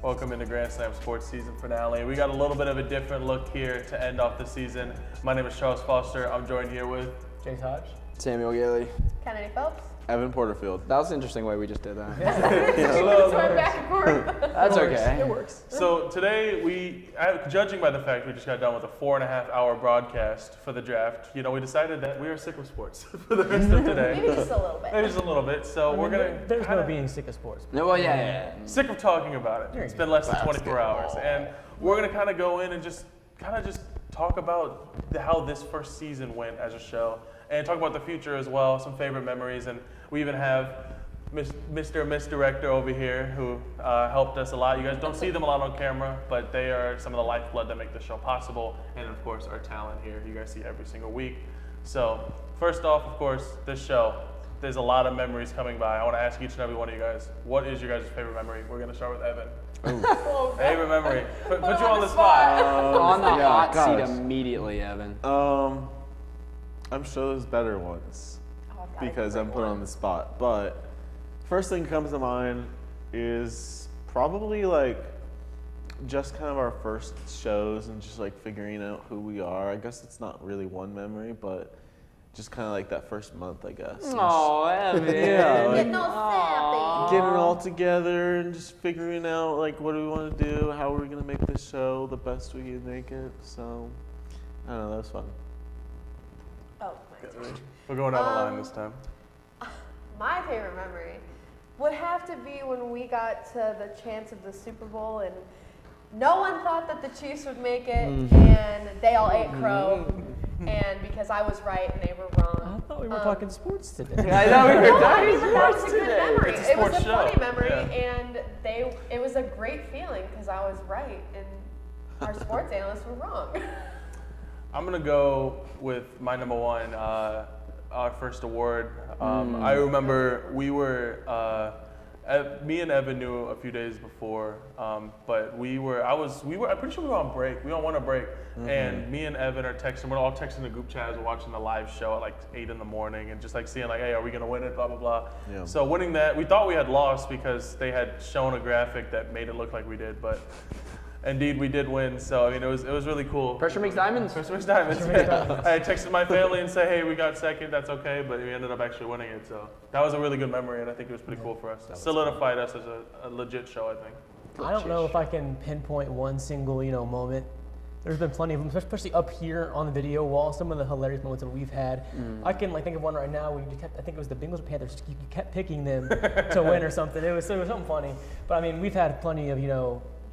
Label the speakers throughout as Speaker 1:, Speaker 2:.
Speaker 1: Welcome into Grand Slam Sports season finale. We got a little bit of a different look here to end off the season. My name is Charles Foster. I'm joined here with
Speaker 2: Jace Hodge,
Speaker 3: Samuel Gailey,
Speaker 4: Kennedy Phelps.
Speaker 5: Evan Porterfield.
Speaker 3: That was an interesting way we just did that.
Speaker 4: Just went back and forth.
Speaker 3: That's okay.
Speaker 2: It works.
Speaker 1: So today judging by the fact we just got done with a 4.5-hour broadcast for the draft, we decided that we are sick of sports for the rest of today.
Speaker 4: Maybe just a little bit.
Speaker 1: Maybe just a little bit. So we're gonna
Speaker 2: There's no being sick of sports.
Speaker 3: No, well, yeah.
Speaker 1: sick of talking about it. It's been less than 24 hours, and we're gonna kind of go in and just talk about how this first season went as a show, and talk about the future as well, some favorite memories, and we even have Mr. and Miss Director over here who helped us a lot. You guys don't see them a lot on camera, but they are some of the lifeblood that make the show possible, and of course our talent here you guys see every single week. So first off, of course, this show, there's a lot of memories coming by. I want to ask each and every one of you guys, what is your guys' favorite memory? We're going to start with Evan. Favorite memory. Put you on the spot.
Speaker 3: On the hot seat
Speaker 5: gosh.
Speaker 3: immediately, Evan.
Speaker 5: I'm sure there's better ones
Speaker 4: Oh, I've got a
Speaker 5: because I'm
Speaker 4: great
Speaker 5: put
Speaker 4: one.
Speaker 5: on the spot. But first thing that comes to mind is probably like just kind of our first shows and just like figuring out who we are. I guess it's not really one memory, but just kind of like that first month, I guess. And
Speaker 3: Oh, Evan.
Speaker 5: Yeah, like-
Speaker 4: Getting all sappy.
Speaker 5: getting it all together and just figuring out like what do we want to do, how are we gonna make this show the best we can make it. So I don't know, that was fun.
Speaker 4: Oh, my turn.
Speaker 1: We're going down the line this time.
Speaker 4: My favorite memory would have to be when we got to the chance of the Super Bowl and no one thought that the Chiefs would make it and they all ate crow and because I was right and they were
Speaker 2: I
Speaker 4: wrong.
Speaker 2: thought we were talking sports today.
Speaker 3: I know we were
Speaker 4: No,
Speaker 3: talking
Speaker 4: but that was a good
Speaker 3: today.
Speaker 4: memory.
Speaker 1: It's a
Speaker 4: It was
Speaker 1: sports
Speaker 4: a funny
Speaker 1: show.
Speaker 4: memory
Speaker 1: Yeah.
Speaker 4: and it was a great feeling because I was right and our sports analysts were wrong.
Speaker 1: I'm gonna go with my number one, our first award. I remember we were, me and Evan knew a few days before, but I'm pretty sure we were on break. We were on winter break, and me and Evan are texting. We're all texting the group chat as we're watching the live show at like 8 in the morning, and just like seeing like, hey, are we gonna win it? Blah blah blah.
Speaker 5: Yeah.
Speaker 1: So winning that, we thought we had lost because they had shown a graphic that made it look like we did, but. Indeed, we did win. So I mean, it was really cool.
Speaker 3: Pressure makes diamonds.
Speaker 1: Pressure makes diamonds. Yeah. I texted my family and say, hey, we got second. That's okay, but we ended up actually winning it. So that was a really good memory, and I think it was pretty cool for us. Solidified us as a legit show, I think.
Speaker 2: I don't know if I can pinpoint one single, moment. There's been plenty of them, especially up here on the video wall. Some of the hilarious moments that we've had. I can think of one right now. I think it was the Bengals or Panthers. You kept picking them to win or something. It was something funny. But I mean, we've had plenty of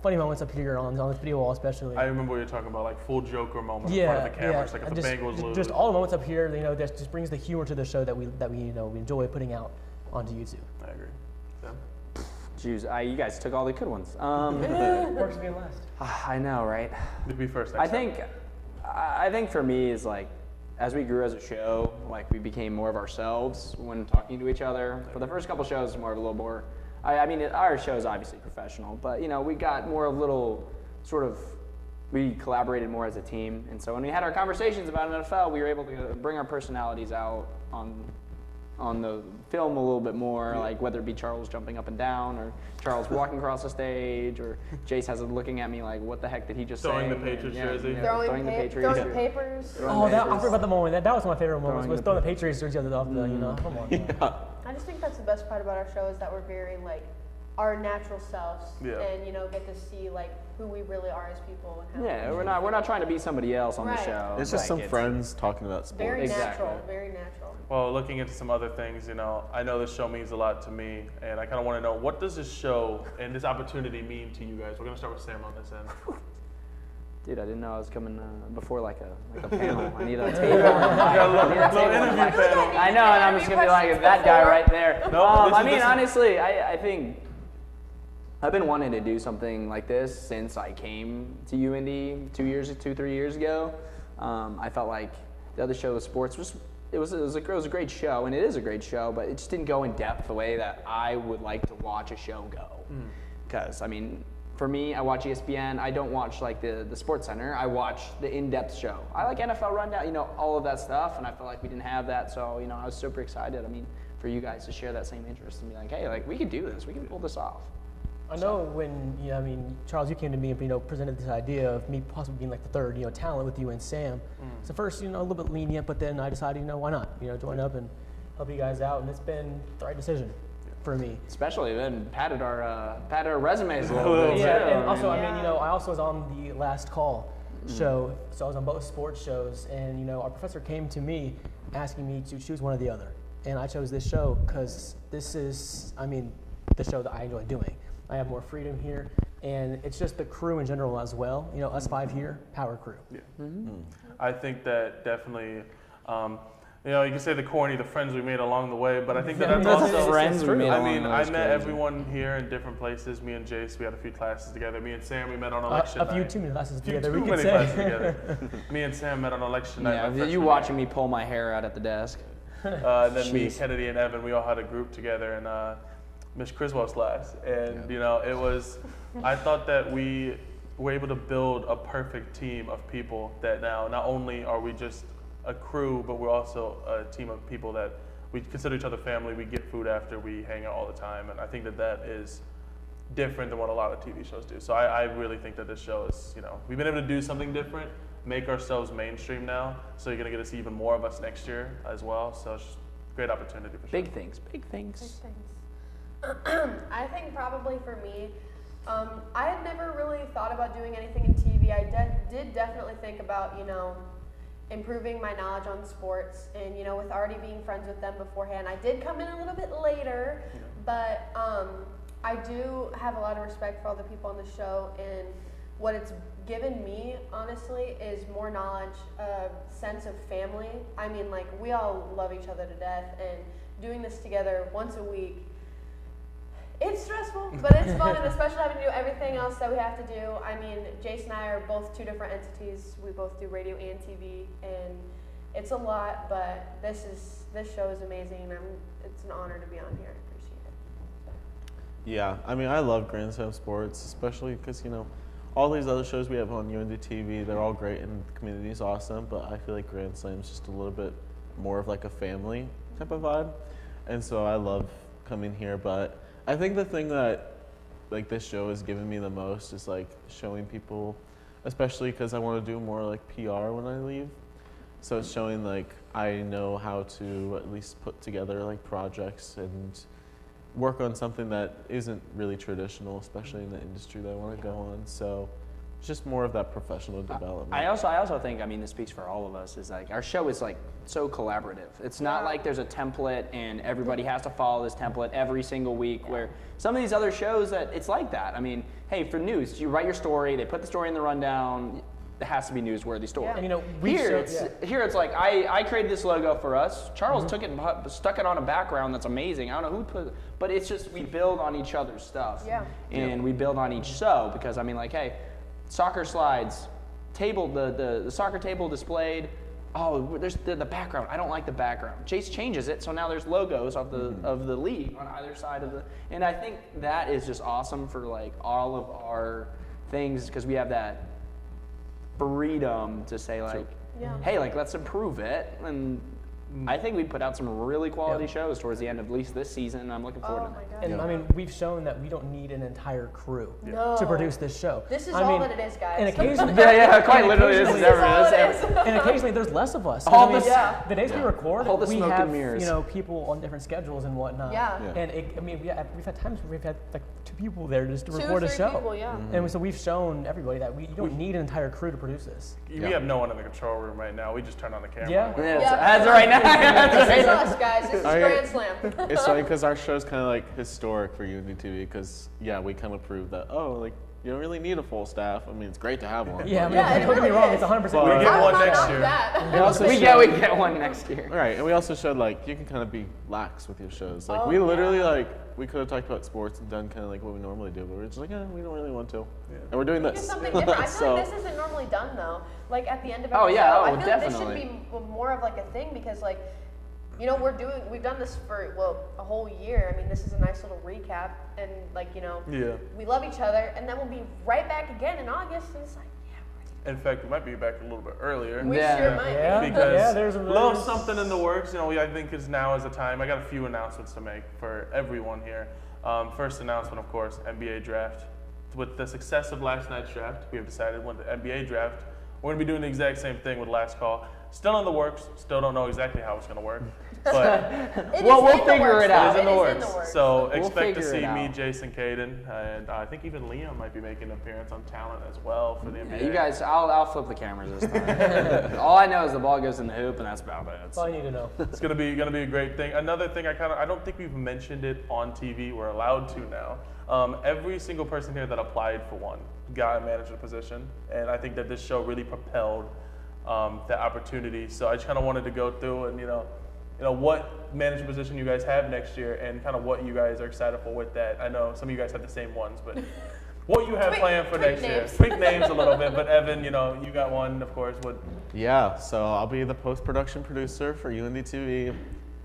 Speaker 2: funny moments up here on this video wall, especially.
Speaker 1: I remember what you're talking about, like full Joker moment in front of the camera. It's like if the Bengals lose.
Speaker 2: Just all the moments up here, that just brings the humor to the show that we enjoy putting out onto YouTube.
Speaker 1: I agree. Sam?
Speaker 3: Jeez, you guys took all the good ones.
Speaker 2: Works being last.
Speaker 3: I know, right?
Speaker 1: You'd be first.
Speaker 3: I think for me is like, as we grew as a show, like we became more of ourselves when talking to each other. For the first couple shows, more of a little more. I mean, our show is obviously professional, but we got more of little sort of. We collaborated more as a team, and so when we had our conversations about NFL, we were able to bring our personalities out on the film a little bit more, like whether it be Charles jumping up and down, or Charles walking across the stage, or Jace has looking at me like, what the heck did he just
Speaker 1: Throwing
Speaker 3: say?
Speaker 1: the Patriots
Speaker 3: And,
Speaker 1: jersey.
Speaker 4: Throwing
Speaker 3: the
Speaker 4: papers.
Speaker 3: Throwing
Speaker 2: I
Speaker 3: papers.
Speaker 2: forgot about the moment. That was my favorite moment.
Speaker 3: Throwing
Speaker 2: Was
Speaker 3: the
Speaker 2: throwing the Patriots jersey off the, come on.
Speaker 4: I just think that's the best part about our show is that we're very like our natural selves
Speaker 1: Yeah.
Speaker 4: and get to see like who we really are as people and how
Speaker 3: Yeah, we're not trying to be somebody else on the
Speaker 4: Right.
Speaker 3: show.
Speaker 5: It's just
Speaker 3: Like,
Speaker 5: some
Speaker 3: it's-
Speaker 5: friends talking about sports.
Speaker 4: very
Speaker 3: Exactly.
Speaker 4: natural, very natural.
Speaker 1: Well, looking into some other things, I know this show means a lot to me, and I kind of want to know, what does this show and this opportunity mean to you guys? We're going to start with Sam on this end.
Speaker 3: Dude, I didn't know I was coming before like a panel. I need a table. I know, and I'm just gonna be like that guy right there.
Speaker 1: No,
Speaker 3: I mean, honestly, I think I've been wanting to do something like this since I came to UIndy 3 years ago. I felt like the other show, the sports, it was a great show, and it is a great show, but it just didn't go in depth the way that I would like to watch a show go. Because I mean, for me, I watch ESPN. I don't watch like the Sports Center. I watch the in-depth show. I like NFL Rundown, all of that stuff, and I felt like we didn't have that. So, I was super excited. I mean, for you guys to share that same interest and be like, hey, like we could do this. We can pull this off.
Speaker 2: I know when, I mean, Charles, you came to me and, presented this idea of me possibly being like the third, talent with you and Sam. So first, a little bit lenient, but then I decided, why not, join up and help you guys out, and it's been the right decision for me.
Speaker 3: Especially then padded our resumes a little bit.
Speaker 2: Yeah,
Speaker 3: too.
Speaker 2: and also,
Speaker 4: Yeah.
Speaker 2: I also was on the Last Call show, so I was on both sports shows, and, our professor came to me asking me to choose one or the other. And I chose this show because this is, the show that I enjoy doing. I have more freedom here, and it's just the crew in general as well. Us 5 here, power crew.
Speaker 1: Yeah. I think that definitely, you can say the friends we made along the way, but I think that's also
Speaker 3: friends we made
Speaker 1: I
Speaker 3: along
Speaker 1: mean,
Speaker 3: the way
Speaker 1: I
Speaker 3: is
Speaker 1: met
Speaker 3: crazy.
Speaker 1: everyone here in different places. Me and Jace, we had a few classes together. Me and Sam, we met on election
Speaker 2: A few
Speaker 1: night.
Speaker 2: too many classes
Speaker 1: Few
Speaker 2: together.
Speaker 1: too
Speaker 2: we
Speaker 1: many
Speaker 2: could say.
Speaker 1: classes together. Me and Sam met on election night.
Speaker 3: Yeah,
Speaker 1: my
Speaker 3: you
Speaker 1: freshman
Speaker 3: watching me pull my hair out at the desk.
Speaker 1: and then me,
Speaker 3: Jeez.
Speaker 1: Kennedy, and Evan, we all had a group together in Miss Criswell's class. And, it was, I thought that we were able to build a perfect team of people that now, not only are we just a crew, but we're also a team of people that we consider each other family. We get food after, we hang out all the time. And I think that is different than what a lot of TV shows do. So I really think that this show is, we've been able to do something different, make ourselves mainstream now. So you're going to get to see even more of us next year as well. So it's just a great opportunity for sure.
Speaker 3: Big things, big things.
Speaker 4: I think probably for me, I had never really thought about doing anything in TV. I did definitely think about, improving my knowledge on sports, and with already being friends with them beforehand, I did come in a little bit later, but I do have a lot of respect for all the people on the show, and what it's given me, honestly, is more knowledge, a sense of family. I mean, like, we all love each other to death, and doing this together once a week, it's stressful, but it's fun, and especially having to do everything else that we have to do. I mean, Jace and I are both 2 different entities. We both do radio and TV, and it's a lot, but this show is amazing, and it's an honor to be on here. I appreciate it.
Speaker 5: Yeah, I love Grand Slam Sports, especially because, all these other shows we have on UND TV, they're all great and the community is awesome, but I feel like Grand Slam's just a little bit more of like a family type of vibe. And so I love coming here, but I think the thing that like this show has given me the most is like showing people, especially because I want to do more like PR when I leave. So it's showing like I know how to at least put together like projects and work on something that isn't really traditional, especially in the industry that I want to go on. So it's just more of that professional development.
Speaker 3: I also think, this speaks for all of us, is like our show is like so collaborative. It's not like there's a template and everybody has to follow this template every single week, where some of these other shows that it's like that. Hey, for news, you write your story, they put the story in the rundown, it has to be newsworthy story.
Speaker 2: And,
Speaker 3: Here it's like I created this logo for us. Charles took it and stuck it on a background that's amazing. I don't know who put it, but it's just we build on each other's stuff.
Speaker 4: Yeah.
Speaker 3: And we build on each show because hey, soccer slides, table the soccer table displayed. Oh, there's the background. I don't like the background. Jace changes it, so now there's logos of the league on either side of the. And I think that is just awesome for like all of our things because we have that freedom to say like, hey, like let's improve it. And I think we put out some really quality shows towards the end of at least this season, and I'm looking forward
Speaker 4: Oh
Speaker 3: to
Speaker 4: my
Speaker 3: that.
Speaker 4: God.
Speaker 2: And we've shown that we don't need an entire crew
Speaker 4: No.
Speaker 2: to produce this show.
Speaker 4: This is
Speaker 2: I
Speaker 4: all
Speaker 2: mean,
Speaker 4: that it is, guys.
Speaker 2: And occasionally,
Speaker 3: Quite literally, this is
Speaker 4: This is all it
Speaker 3: everything.
Speaker 4: is.
Speaker 2: and occasionally there's less of us.
Speaker 3: All
Speaker 2: I mean,
Speaker 3: the-
Speaker 4: Yeah.
Speaker 2: the days we record,
Speaker 3: All the
Speaker 2: we
Speaker 3: smoke
Speaker 2: have
Speaker 3: and mirrors.
Speaker 2: people on different schedules and whatnot.
Speaker 4: Yeah.
Speaker 5: Yeah.
Speaker 2: And we've had times where we've had like 2 people there just to
Speaker 4: 2 or
Speaker 2: record a
Speaker 4: 3
Speaker 2: show.
Speaker 4: people, yeah.
Speaker 2: And so we've shown everybody that you don't need an entire crew to produce this.
Speaker 1: We have no one in the control room right now. We just turn on the camera.
Speaker 2: Yeah.
Speaker 3: That's right now.
Speaker 4: This is us, guys. This is
Speaker 5: I-
Speaker 4: Grand Slam.
Speaker 5: It's funny because our show's kind of like historic for UND TV because we kind of proved that you don't really need a full staff. It's great to have one.
Speaker 2: Yeah,
Speaker 4: Yeah, it
Speaker 2: don't get me
Speaker 4: really
Speaker 2: wong,
Speaker 4: is.
Speaker 2: it's 100%.
Speaker 1: We
Speaker 2: right.
Speaker 1: get
Speaker 4: I
Speaker 1: one
Speaker 4: will not
Speaker 1: next
Speaker 4: knock
Speaker 1: year.
Speaker 4: that.
Speaker 5: We also
Speaker 3: we
Speaker 5: showed-
Speaker 3: get one next year.
Speaker 5: Right, and we also showed like you can kind of be lax with your shows. Like
Speaker 4: Oh,
Speaker 5: we literally
Speaker 4: yeah.
Speaker 5: we could have talked about sports and done kind of like what we normally do, but we're just like, we don't really want to, and we're doing
Speaker 4: Do
Speaker 5: this.
Speaker 4: something different. I feel
Speaker 5: So-
Speaker 4: like this isn't normally done though. Like at the end of
Speaker 3: Oh,
Speaker 4: every
Speaker 3: yeah,
Speaker 4: show,
Speaker 3: oh,
Speaker 4: I feel like
Speaker 3: definitely.
Speaker 4: this should be more of like a thing because like, we've done this for a whole year. This is a nice little recap, and like
Speaker 1: Yeah.
Speaker 4: we love each other, and then we'll be right back again in August, and it's like,
Speaker 1: In fact, we might be back a little bit earlier.
Speaker 4: We
Speaker 3: Yeah.
Speaker 4: sure might.
Speaker 2: Yeah.
Speaker 1: Because
Speaker 2: there's a
Speaker 1: little something in the works. You know, I think is now is the time. I got a few announcements to make for everyone here. First announcement, of course, NBA draft. With the success of last night's draft, we have decided when the NBA draft, we're going to be doing the exact same thing with Last Call. Still in the works. Still don't know exactly how it's going to work, but
Speaker 3: We'll figure it out.
Speaker 1: it is in the
Speaker 4: It is
Speaker 1: works. So
Speaker 3: We'll
Speaker 1: expect to
Speaker 3: figure it
Speaker 1: see me,
Speaker 3: out.
Speaker 1: Jason, Caden, and I think even Liam might be making an appearance on Talent as well for the NBA.
Speaker 3: Yeah, you guys, I'll flip the cameras this time. All I know is the ball goes in the hoop, and that's about it.
Speaker 2: That's all you need to know.
Speaker 1: It's gonna be a great thing. Another thing I don't think we've mentioned it on TV. We're allowed to now. Every single person here that applied for one got a manager position, and I think that this show really propelled that opportunity. So I just kind of wanted to go through and you know what manager position you guys have next year, and kind of what you guys are excited for with that. I know some of you guys have the same ones, but what you have planned for
Speaker 4: Tweak
Speaker 1: next year?
Speaker 4: names.
Speaker 1: Tweak names a little bit, but Evan, you got one, of course. What?
Speaker 5: Yeah, so I'll be the post-production producer for UND TV.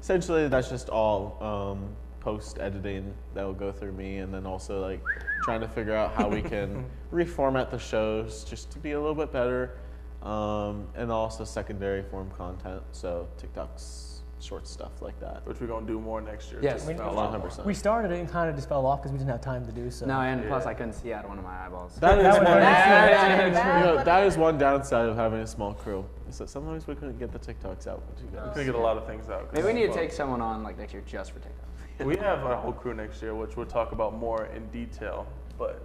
Speaker 5: Essentially, that's just all post-editing that will go through me, and then also like trying to figure out how we can reformat the shows just to be a little bit better, and also secondary form content, so TikToks, short stuff like that.
Speaker 1: Which we're gonna do more next year.
Speaker 3: Yes.
Speaker 1: too.
Speaker 2: We-
Speaker 3: a lot more.
Speaker 5: 100%.
Speaker 2: We started it and kind of just fell off because we didn't have time to do so.
Speaker 3: No, and plus
Speaker 1: Yeah.
Speaker 3: I couldn't see out of one of my eyeballs.
Speaker 5: That is
Speaker 2: That
Speaker 5: one.
Speaker 2: was-
Speaker 5: That is one downside of having a small crew. Is that sometimes we couldn't get the TikToks out with you
Speaker 1: We're
Speaker 5: guys.
Speaker 1: gonna get a lot of things out.
Speaker 3: Maybe we need to take someone on like next year just for TikTok.
Speaker 1: We have a whole crew next year, which we'll talk about more in detail. But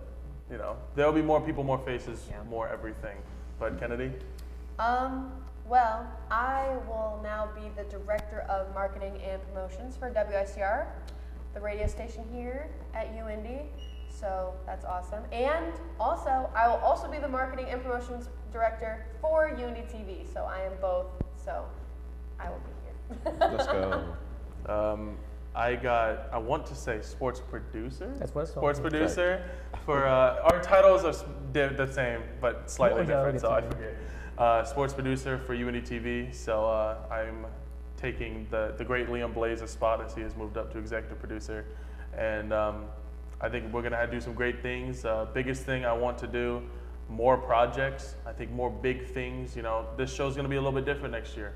Speaker 1: there'll be more people, more faces,
Speaker 4: Yeah.
Speaker 1: more everything. But Kennedy,
Speaker 4: Well, I will now be the Director of Marketing and Promotions for WICR, the radio station here at UND. So that's awesome. And also, I will also be the Marketing and Promotions Director for UND TV. So I am both. So I will be here.
Speaker 5: Let's go.
Speaker 1: I want to say sports producer.
Speaker 2: That's what it's called.
Speaker 1: Sports producer. For our titles are the same, but slightly
Speaker 2: What was that?
Speaker 1: different. So I
Speaker 2: Okay.
Speaker 1: forget. Sports producer for UND TV. So I'm taking the great Liam Blaze's spot as he has moved up to executive producer, and I think we're gonna do some great things. Biggest thing I want to do, more projects. I think more big things. This show's gonna be a little bit different next year,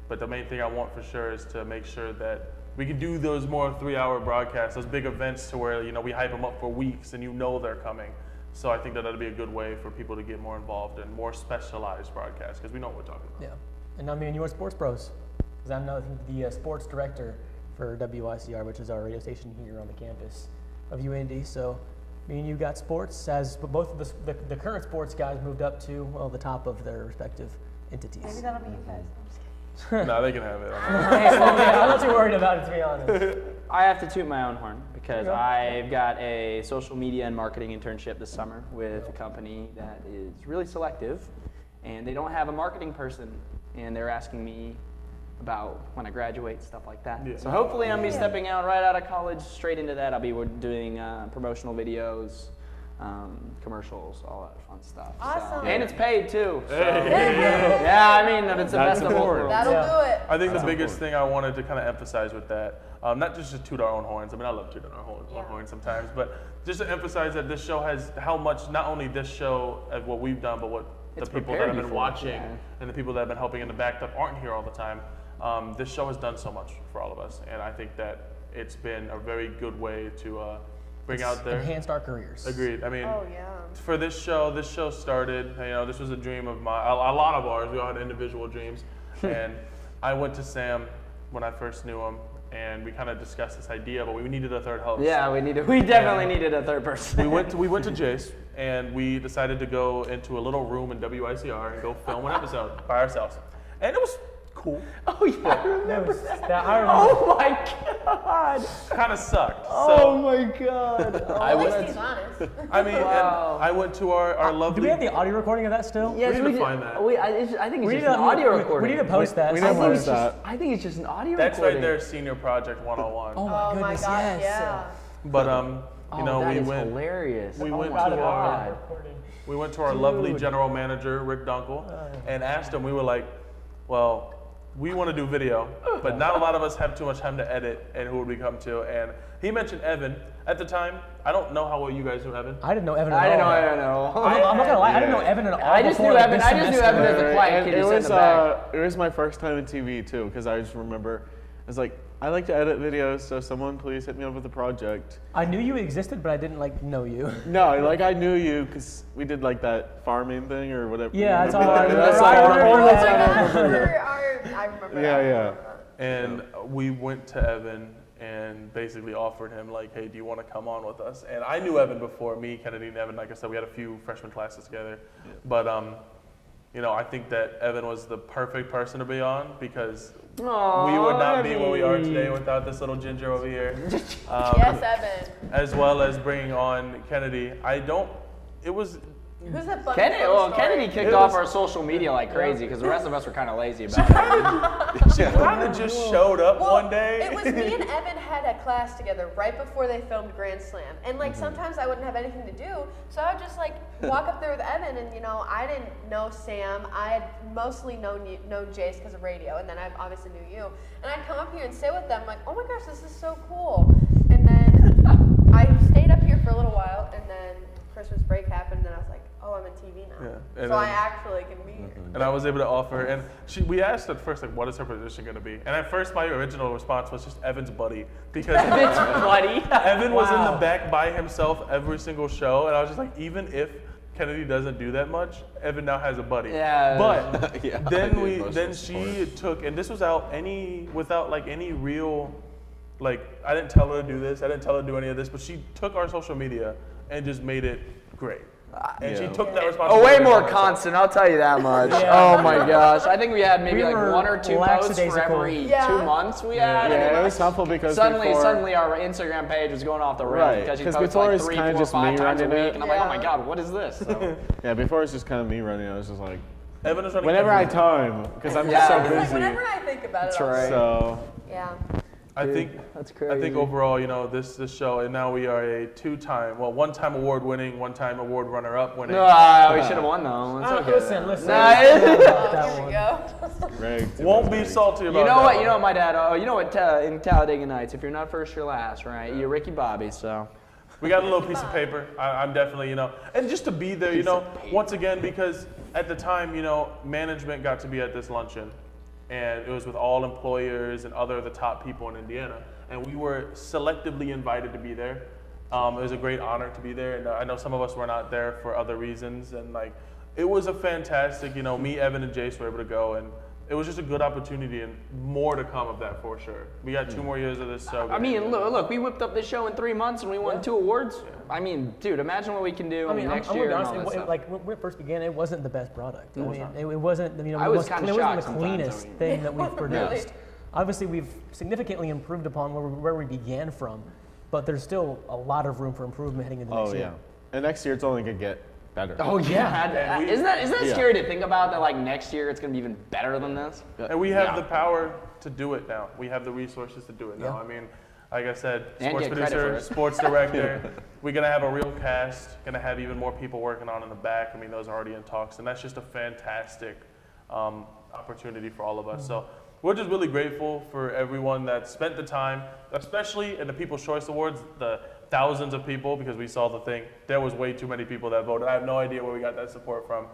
Speaker 1: but the main thing I want for sure is to make sure that we can do those more 3-hour broadcasts, those big events to where we hype them up for weeks and they're coming. So I think that'll be a good way for people to get more involved in more specialized broadcasts because we know what we're talking about.
Speaker 2: Yeah. And I mean, you are Sports Bros. Because I'm now the sports director for WICR, which is our radio station here on the campus of UND. So me and you got sports, as both of the current sports guys moved up to the top of their respective entities.
Speaker 4: Maybe that'll be you guys.
Speaker 1: No, they can have it.
Speaker 2: I'm not too worried about it, to be honest.
Speaker 3: I have to toot my own horn because
Speaker 2: Okay.
Speaker 3: I've got a social media and marketing internship this summer with a company that is really selective, and they don't have a marketing person, and they're asking me about when I graduate, stuff like that.
Speaker 1: Yeah.
Speaker 3: So hopefully I'm be stepping out right out of college straight into that. I'll be doing promotional videos, commercials, all that fun stuff. So-
Speaker 4: Awesome.
Speaker 3: and it's paid too. So.
Speaker 1: Hey.
Speaker 3: Yeah, I mean, it's the
Speaker 5: That's
Speaker 3: best of both
Speaker 5: important.
Speaker 3: worlds.
Speaker 4: That'll
Speaker 2: Yeah.
Speaker 4: do it.
Speaker 1: I think the
Speaker 5: That's
Speaker 1: biggest
Speaker 5: important.
Speaker 1: thing I wanted to kind of emphasize with that, not just to toot our own horns. I mean, I love tooting our own
Speaker 4: Yeah.
Speaker 1: horns sometimes, but just to emphasize that this show has how much, not only this show of what we've done, but what
Speaker 3: It's
Speaker 1: the people that
Speaker 3: prepared
Speaker 1: have
Speaker 3: you
Speaker 1: been
Speaker 3: for it,
Speaker 1: watching
Speaker 3: yeah.
Speaker 1: and the people that have been helping in the back that aren't here all the time. This show has done so much for all of us, and I think that it's been a very good way to bring out their.
Speaker 2: Enhanced our careers.
Speaker 1: Agreed. I mean,
Speaker 4: Oh yeah.
Speaker 1: for this show started, this was a dream of mine, a lot of ours. We all had individual dreams. And I went to Sam when I first knew him, and we kind of discussed this idea, but we needed a third host.
Speaker 3: Yeah, we definitely needed a third person.
Speaker 1: We went to Jace, and we decided to go into a little room in WICR and go film an episode by ourselves. And it was cool.
Speaker 3: Oh yeah, I remember
Speaker 2: That, I remember.
Speaker 3: Oh my god!
Speaker 1: Kind of sucked.
Speaker 3: Oh my god!
Speaker 1: I
Speaker 4: At
Speaker 1: went,
Speaker 4: least he's honest.
Speaker 1: I mean,
Speaker 3: Wow.
Speaker 1: and I went to our lovely.
Speaker 2: Do we have the audio recording of that still?
Speaker 3: Yes,
Speaker 1: need
Speaker 3: we
Speaker 1: to
Speaker 3: did.
Speaker 1: find that.
Speaker 3: I think it's
Speaker 2: We
Speaker 3: just
Speaker 2: need
Speaker 3: an
Speaker 2: to-
Speaker 3: audio
Speaker 2: we-
Speaker 3: recording.
Speaker 2: We need to post that.
Speaker 5: we
Speaker 3: I
Speaker 5: need to
Speaker 3: think
Speaker 5: post
Speaker 3: it's just.
Speaker 5: that.
Speaker 3: I think it's just an audio
Speaker 1: That's right
Speaker 3: recording.
Speaker 1: there, Senior Project 101.
Speaker 2: Oh my
Speaker 4: Oh my
Speaker 2: goodness,
Speaker 4: gosh,
Speaker 2: yes.
Speaker 4: yeah.
Speaker 1: But
Speaker 3: Oh,
Speaker 1: we
Speaker 3: that is
Speaker 1: went.
Speaker 3: hilarious.
Speaker 1: we
Speaker 3: oh
Speaker 1: went
Speaker 3: my
Speaker 1: to our-
Speaker 3: god.
Speaker 1: We went to our lovely
Speaker 3: Dude.
Speaker 1: general manager, Rick Dunkel, and asked him, we were like, well, we want to do video, but not a lot of us have too much time to edit, and who would we come to? And he mentioned Evan. At the time, I don't know how well you guys knew Evan.
Speaker 2: I didn't know Evan at all.
Speaker 3: I don't know.
Speaker 2: I'm not gonna lie, I didn't know Evan at all.
Speaker 3: I just knew
Speaker 2: before, like,
Speaker 3: Evan.
Speaker 2: this
Speaker 3: I just knew
Speaker 2: semester.
Speaker 3: Evan as a quiet kid
Speaker 5: it
Speaker 3: who sat in
Speaker 5: was
Speaker 3: the back.
Speaker 5: it was my first time in TV too, because I just remember I was like, I like to edit videos, so someone please hit me up with a project.
Speaker 2: I knew you existed, but I didn't like know you.
Speaker 5: No, like I knew you because we did like that farming thing or whatever.
Speaker 2: Yeah, that's all I remember.
Speaker 5: That's all
Speaker 2: I
Speaker 5: I
Speaker 2: remember.
Speaker 5: remember.
Speaker 4: Oh
Speaker 2: That's
Speaker 4: my
Speaker 2: all I
Speaker 4: gosh, I remember
Speaker 5: Yeah,
Speaker 4: that.
Speaker 5: yeah.
Speaker 1: And we went to Evan and basically offered him like, hey, do you want to come on with us? And I knew Evan before. Me, Kennedy, and Evan, like I said, we had a few freshman classes together. But you know, I think that Evan was the perfect person to be on because we would not be where we are today without this little ginger over here.
Speaker 4: Yes, Evan.
Speaker 1: As well as bringing on Kennedy. It was
Speaker 4: Who's that funny
Speaker 3: Kennedy,
Speaker 4: little
Speaker 3: well,
Speaker 4: story?
Speaker 3: Kennedy kicked
Speaker 1: It
Speaker 3: off
Speaker 1: was-
Speaker 3: our social media like crazy because the rest of us were kind of lazy about it.
Speaker 1: she kind of just showed up
Speaker 4: Well,
Speaker 1: one day.
Speaker 4: it was me and Evan had a class together right before they filmed Grand Slam. And like sometimes I wouldn't have anything to do, so I would just like walk up there with Evan and you know, I didn't know Sam. I had mostly known Jace because of radio, and then I obviously knew you. And I'd come up here and sit with them like, oh my gosh, this is so cool. And then I stayed up here for a little while, and then Christmas break happened, and I was like, oh, I'm in TV now.
Speaker 1: Yeah, and
Speaker 4: So I
Speaker 1: then-
Speaker 4: actually can be here.
Speaker 1: And I was able to offer, and we asked at first, like, what is her position going to be? And at first, my original response was just Evan's buddy, because
Speaker 3: It's bloody.
Speaker 1: Evan was in
Speaker 2: Wow.
Speaker 1: the back by himself every single show, and I was just like, even if Kennedy doesn't do that much, Evan now has a buddy.
Speaker 3: Yeah.
Speaker 1: But
Speaker 5: Yeah, I
Speaker 1: then
Speaker 5: need emotional
Speaker 1: she took, and this was without like any real, like, I didn't tell her to do this, I didn't tell her to do any of this, but she took our social media and just made it great. And she
Speaker 5: Yeah.
Speaker 1: took that
Speaker 3: Oh,
Speaker 1: responsibility.
Speaker 3: way more
Speaker 1: on herself.
Speaker 3: constant, I'll tell you that much.
Speaker 2: Yeah.
Speaker 3: Oh my gosh. I think we had maybe
Speaker 2: We
Speaker 3: like
Speaker 2: were
Speaker 3: 1 or 2 posts for
Speaker 2: lackadaisical.
Speaker 3: every
Speaker 4: Yeah.
Speaker 3: 2 months we had.
Speaker 5: Yeah,
Speaker 3: and
Speaker 5: it was helpful because
Speaker 3: Suddenly our Instagram page was going off the rails
Speaker 5: Right,
Speaker 3: because you
Speaker 5: 'cause
Speaker 3: post
Speaker 5: before
Speaker 3: like
Speaker 5: it's
Speaker 3: 3,
Speaker 5: kinda
Speaker 3: 4,
Speaker 5: just
Speaker 3: 5
Speaker 5: me
Speaker 3: times a
Speaker 5: running
Speaker 3: week,
Speaker 5: it.
Speaker 3: and I'm like, oh my
Speaker 4: Yeah.
Speaker 3: god, what is this? So,
Speaker 5: Yeah, before it's just kind of me running. I was just like,
Speaker 1: Evan is running
Speaker 5: whenever I
Speaker 1: everything.
Speaker 5: time, because I'm
Speaker 3: Yeah.
Speaker 5: just so
Speaker 4: It's like
Speaker 5: busy.
Speaker 4: whenever I think about it,
Speaker 3: That's
Speaker 4: I'll
Speaker 3: right.
Speaker 4: say,
Speaker 5: So
Speaker 4: yeah.
Speaker 1: I think
Speaker 3: that's
Speaker 1: I
Speaker 3: crazy.
Speaker 1: think overall, you know, this show, and now we are a one-time award-winning, one-time award runner-up winning.
Speaker 3: No, we should have won though. It's okay.
Speaker 2: Listen.
Speaker 3: Nah,
Speaker 2: About that
Speaker 4: Oh, here
Speaker 2: one.
Speaker 4: we go.
Speaker 5: rigged.
Speaker 1: Won't be salty about
Speaker 3: You know
Speaker 1: that
Speaker 3: what?
Speaker 1: one.
Speaker 3: You know what my dad. You know what? In Talladega Nights, if you're not first, you're last, right? You're Ricky Bobby, so.
Speaker 1: We got a little piece of paper. I'm definitely, you know, and just to be there, you know, once again, because at the time, you know, management got to be at this luncheon, and it was with all employers and other of the top people in Indiana, and we were selectively invited to be there. It was a great honor to be there, and I know some of us were not there for other reasons, and like, it was a fantastic, you know, me, Evan, and Jace were able to go, and it was just a good opportunity, and more to come of that for sure. We got 2 more years of this show.
Speaker 3: I mean, look, we whipped up this show in 3 months and we won 2 awards. I mean, dude, imagine what we can do
Speaker 2: I mean,
Speaker 3: next
Speaker 2: I'm
Speaker 3: year
Speaker 2: gonna
Speaker 3: and
Speaker 2: be
Speaker 3: all
Speaker 2: honest.
Speaker 3: that stuff.
Speaker 2: Like when it first began, it wasn't the best product. I mean,
Speaker 1: not.
Speaker 2: it wasn't. You know,
Speaker 3: I
Speaker 2: it
Speaker 3: was
Speaker 2: was
Speaker 3: kinda
Speaker 2: it wasn't
Speaker 3: shocked
Speaker 2: the
Speaker 3: sometimes,
Speaker 2: cleanest
Speaker 3: I mean.
Speaker 2: thing that we've
Speaker 4: Really?
Speaker 2: produced. Obviously, we've significantly improved upon where we began from, but there's still a lot of room for improvement heading into
Speaker 5: Oh
Speaker 2: next
Speaker 5: yeah,
Speaker 2: year.
Speaker 5: and next year it's only gonna get better.
Speaker 3: Oh yeah,
Speaker 1: And we-
Speaker 3: isn't that
Speaker 5: Yeah.
Speaker 3: scary to think about? That like next year it's gonna be even better than this.
Speaker 1: And we have
Speaker 5: Yeah.
Speaker 1: the power to do it now. We have the resources to do it now.
Speaker 2: Yeah.
Speaker 1: I mean, like I said,
Speaker 3: And
Speaker 1: sports
Speaker 3: get credit for
Speaker 1: producer,
Speaker 3: it.
Speaker 1: sports director. We're gonna have a real cast. Gonna have even more people working on in the back. I mean, those are already in talks, and that's just a fantastic opportunity for all of us. So we're just really grateful for everyone that spent the time, especially in the People's Choice Awards. The thousands of people, because we saw the thing. There was way too many people that voted. I have no idea where we got that support from.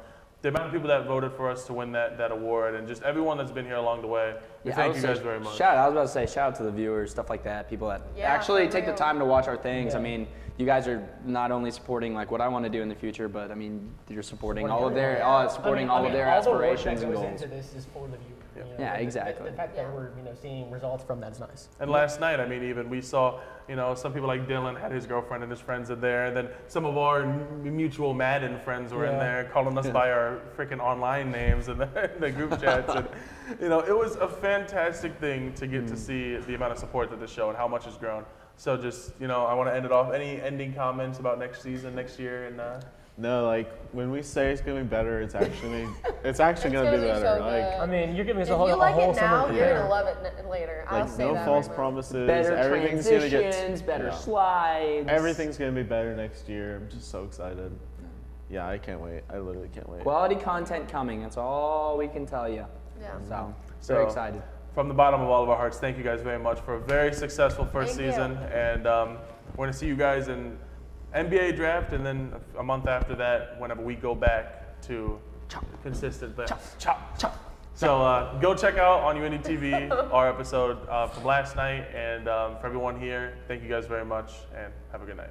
Speaker 1: The amount of people that voted for us to win that award, and just everyone that's been here along the way. We
Speaker 3: I
Speaker 1: thank
Speaker 3: would
Speaker 1: you
Speaker 3: say
Speaker 1: guys very much.
Speaker 3: I was about to say shout out to the viewers, stuff like that, people that
Speaker 4: Yeah,
Speaker 3: actually
Speaker 4: for
Speaker 3: take the
Speaker 4: real.
Speaker 3: time to watch our things. I
Speaker 2: Yeah.
Speaker 3: mean, you guys are not only supporting like what I want to do in the future, but I mean, you're supporting
Speaker 2: Supporting
Speaker 3: all of their
Speaker 4: everyone.
Speaker 3: supporting all of their
Speaker 2: all the work
Speaker 3: aspirations
Speaker 2: that
Speaker 3: and
Speaker 2: goes
Speaker 3: goals.
Speaker 2: into this is for the viewer. You know,
Speaker 3: Yeah,
Speaker 2: the-
Speaker 3: exactly.
Speaker 2: The fact
Speaker 4: Yeah.
Speaker 2: that we're seeing results from that is nice.
Speaker 1: And last night, I mean, even we saw, some people like Dylan had his girlfriend and his friends in there. And then some of our mutual Madden friends were in
Speaker 2: Yeah.
Speaker 1: there calling us by our freaking online names and the group chats. And, it was a fantastic thing to get to see the amount of support that the show and how much it's grown. So just, I want to end it off. Any ending comments about next season, next year? And
Speaker 5: No, like when we say it's gonna be better, it's actually
Speaker 4: It's
Speaker 5: gonna
Speaker 4: gonna
Speaker 5: be
Speaker 4: be
Speaker 5: better.
Speaker 4: so
Speaker 5: Like
Speaker 4: good.
Speaker 2: I mean, you're giving us
Speaker 4: If
Speaker 2: a whole
Speaker 4: you like
Speaker 2: whole
Speaker 4: it now,
Speaker 2: summer
Speaker 4: you're
Speaker 2: career.
Speaker 4: gonna love it later. I'll
Speaker 5: like
Speaker 4: say
Speaker 5: no
Speaker 4: that
Speaker 5: false
Speaker 4: right now.
Speaker 5: promises.
Speaker 3: Better
Speaker 5: Everything's gonna
Speaker 3: transitions,
Speaker 5: get
Speaker 3: better
Speaker 5: yeah.
Speaker 3: slides.
Speaker 5: Everything's gonna be better next year. I'm just so excited. Yeah, I can't wait. I literally can't wait.
Speaker 3: Quality content coming. That's all we can tell you.
Speaker 4: Yeah.
Speaker 3: So
Speaker 1: So,
Speaker 3: Very excited.
Speaker 1: from the bottom of all of our hearts, thank you guys very much for a very successful first
Speaker 4: Thank you.
Speaker 1: season. And we're going to see you guys in NBA draft, and then a month after that, whenever we go back to consistent. Chop. So go check out on UND TV our episode from last night. And for everyone here, thank you guys very much, and have a good night.